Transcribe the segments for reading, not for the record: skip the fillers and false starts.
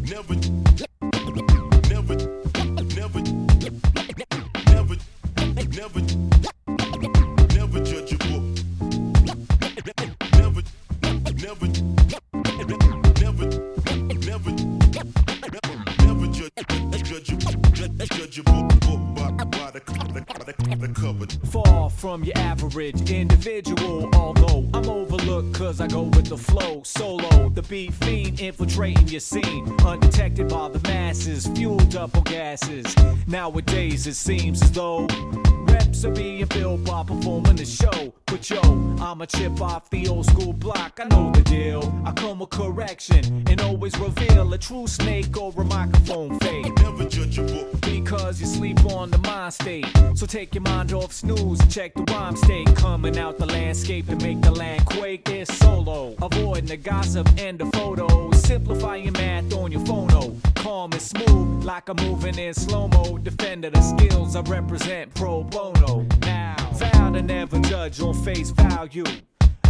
never, never, never, never, never, never judge a book. Never, never, never, never, never judge a book by the cover. Far from your average individual, although I'm overlooked cause I go with the flow. Solo, the beat fiend infiltrating your scene, undetected by the masses, fueled up on gases. Nowadays it seems as though reps are being built by performing the show. But yo, I'm a chip off the old school block, I know the deal. I come with correction and always reveal a true snake or a microphone fake. Never judge a book because you sleep on the mind state. So take your mind off snooze and check the rhyme state. Coming out the landscape to make the land quake. It's solo, avoiding the gossip and the photos. Simplifying math on your phono. Calm and smooth like I'm moving in slow-mo. Defender the skills I represent pro bono. Now, vow to never judge on face value.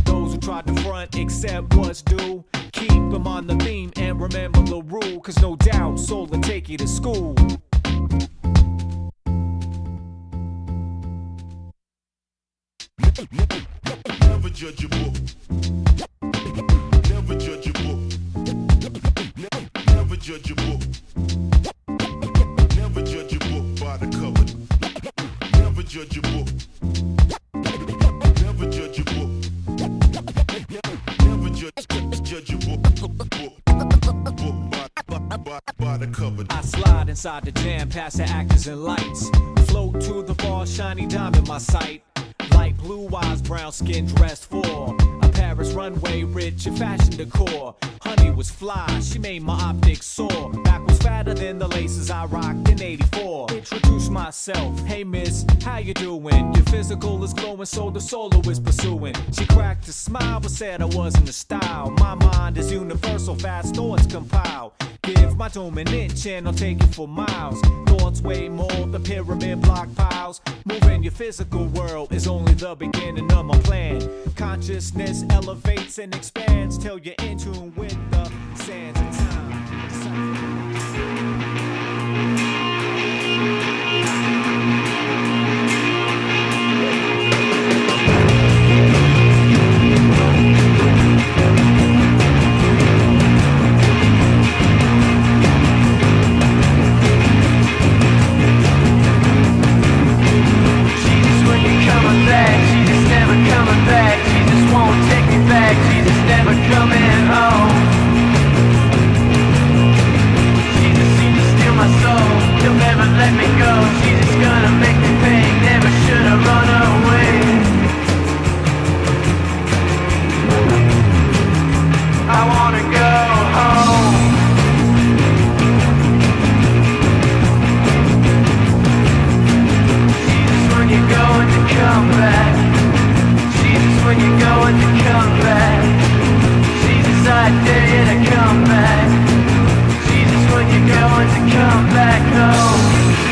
Those who try to front accept what's due. Keep them on the theme and remember the rule. Cause no doubt soul will take you to school. Never judge a book. Never judge a book. Never judge a book. Never judge a book by the cover. Never judge a book. Never judge a book. Never judge a book by the cover. I slide inside the jam past the actors and lights. Float to the bar, shiny diamond my sight. Light blue eyes, brown skin dressed for a Paris runway, rich in fashion decor. Honey was fly, she made my optics soar. Back was fatter than the laces I rocked in '84. Introduce myself, hey miss, how you doing? Your physical is glowing, so the solo is pursuing. She cracked a smile, but said I wasn't the style. My mind is universal, fast thoughts compile. Give my dome an inch and I'll take it for miles. Thoughts weigh more than pyramid block piles. Moving your physical world is only the beginning of my plan. Consciousness elevates and expands till you're in tune with the sands of time. Coming home. Jesus seems to steal my soul. He'll never let me go. Jesus gonna make me pay. Never should have run away. I wanna go home. Jesus, when you're going to come back. Jesus, when you're going to come back. I dare you to come back. Jesus, when you're going to come back home.